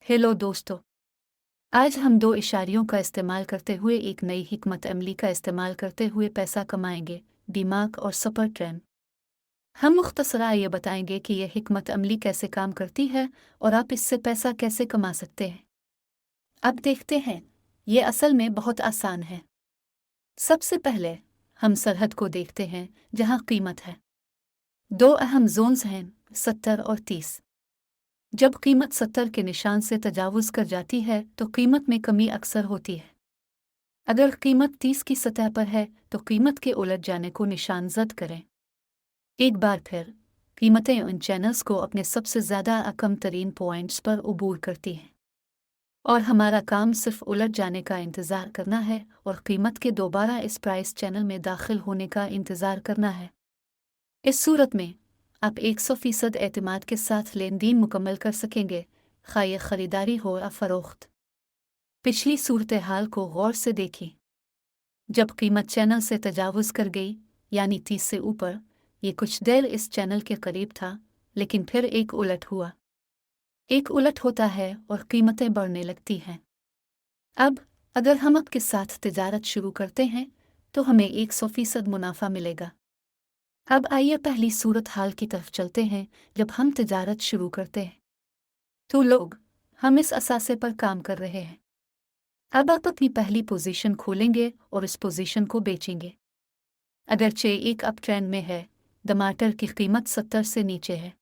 Hello दोस्तों, आज हम दो इशारियों का इस्तेमाल करते हुए एक नई हिकमत अमली का इस्तेमाल करते हुए पैसा कमाएंगे, दिमाग और सुपर ट्रेंड। हम मुख्तसरा ये बताएंगे कि यह हिकमत अमली कैसे काम करती है और आप इससे पैसा कैसे कमा सकते हैं। अब देखते हैं, ये असल में बहुत आसान है। सबसे पहले हम सरहद को देखते हैं जहाँ कीमत है। दो अहम जोन्स हैं, 70 और 30। जब कीमत 70 के निशान से तजावुज़ कर जाती है तो कीमत में कमी अक्सर होती है। अगर कीमत 30 की सतह पर है तो कीमत के उलट जाने को निशानजद करें। एक बार फिर कीमतें उन चैनल्स को अपने सबसे ज़्यादा कम तरीन पॉइंट्स पर उबूर करती हैं और हमारा काम सिर्फ उलट जाने का इंतज़ार करना है और कीमत के दोबारा इस प्राइस चैनल में दाखिल होने का इंतज़ार करना है। इस सूरत में आप 100% एतमाद के साथ लेन देन मुकम्मल कर सकेंगे, खा ये ख़रीदारी हो या फ़रोख्त। पिछली सूरत हाल को गौर से देखिए। जब कीमत चैनल से तजावुज़ कर गई, यानी 30 से ऊपर, ये कुछ देर इस चैनल के करीब था, लेकिन फिर एक उलट हुआ। एक उलट होता है और कीमतें बढ़ने लगती हैं। अब अगर हम आपके साथ तिजारत शुरू करते हैं तो हमें 100% मुनाफा मिलेगा। अब आइए पहली सूरत हाल की तरफ चलते हैं जब हम तिजारत शुरू करते हैं। तो लोग, हम इस असासे पर काम कर रहे हैं। अब आप अपनी पहली पोजीशन खोलेंगे और इस पोजीशन को बेचेंगे। अगरचे एक अप ट्रेंड में है, टमाटर की कीमत 70 से नीचे है।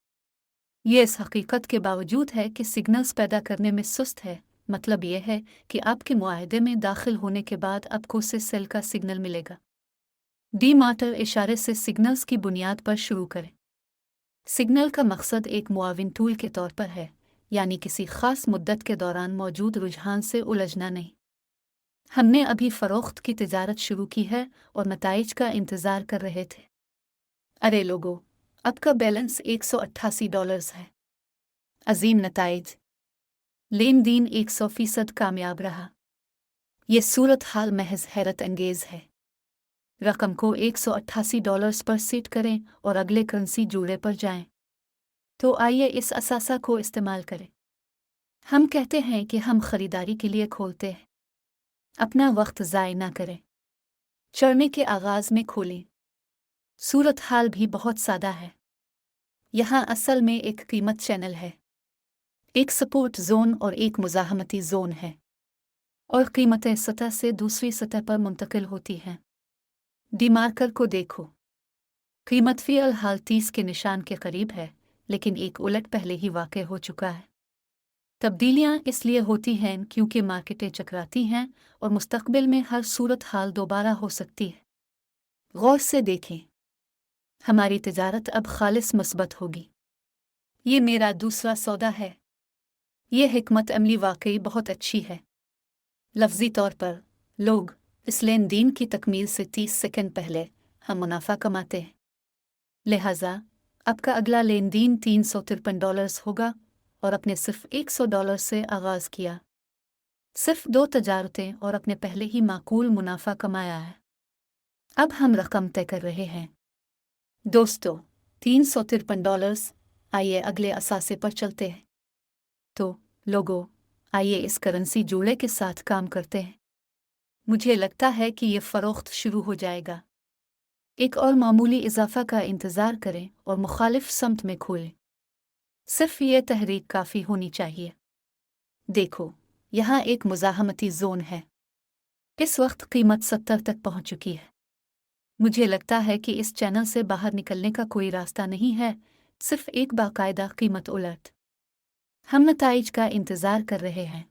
ये इस हकीकत के बावजूद है कि सिग्नल्स पैदा करने में सुस्त है। मतलब यह है कि आपके मुआहदे में दाखिल होने के बाद आपको से सेल का सिग्नल मिलेगा। डीमार्टर इशारे से सिग्नल्स की बुनियाद पर शुरू करें। सिग्नल का मकसद एक मुआविन टूल के तौर पर है, यानी किसी खास मुद्दत के दौरान मौजूद रुझान से उलझना नहीं। हमने अभी फ़रोख्त की तिजारत शुरू की है और नताइज का इंतज़ार कर रहे थे। अरे लोगो, आपका बैलेंस $188 है। अजीम नताइज, लेन देन 100% कामयाब रहा। ये सूरत हाल महज हैरत अंगेज़ है। रकम को $188 पर सेट करें और अगले करेंसी जोड़े पर जाएं। तो आइए इस असासा को इस्तेमाल करें। हम कहते हैं कि हम खरीदारी के लिए खोलते हैं। अपना वक्त ज़ाय ना करें। चढ़ने के आगाज़ में खोलें। सूरत हाल भी बहुत सादा है। यहाँ असल में एक कीमत चैनल है, एक सपोर्ट जोन और एक मुज़ाहमती जोन है, और कीमतें सतह से दूसरी सतह पर मुंतकिल होती हैं। डीमार्कर को देखो। कीमत फ़िलहाल 30 के निशान के करीब है, लेकिन एक उलट पहले ही वाक़ हो चुका है। तब्दीलियाँ इसलिए होती हैं क्योंकि मार्केटें चकराती हैं और मुस्तक़बिल में हर सूरत हाल दोबारा हो सकती है। गौर से देखें, हमारी तिजारत अब खालिस मुस्बत होगी। ये मेरा दूसरा सौदा है। ये हिकमत अमली वाकई बहुत अच्छी है। लफ्ज़ी तौर पर, लोग, इस लेन देन की तकमील से 30 सेकंड पहले हम मुनाफा कमाते हैं। लिहाजा आपका अगला लेन देन $353 होगा और अपने सिर्फ $100 से आगाज़ किया। सिर्फ 2 तजारतें और अपने पहले ही माकूल मुनाफा कमाया है। अब हम रकम तय कर रहे हैं। दोस्तों, $353। आइए अगले असासे पर चलते हैं। तो लोगों, आइए इस करेंसी जोड़े के साथ काम करते हैं। मुझे लगता है कि ये फ़रोख्त शुरू हो जाएगा। एक और मामूली इजाफा का इंतज़ार करें और मुखालिफ समत में खोलें। सिर्फ ये तहरीक काफ़ी होनी चाहिए। देखो, यहाँ एक मुज़ाहमती जोन है। इस वक्त कीमत 70 तक पहुँच चुकी है। मुझे लगता है कि इस चैनल से बाहर निकलने का कोई रास्ता नहीं है, सिर्फ एक बाकायदा कीमत उलट। हम नताइज का इंतज़ार कर रहे हैं।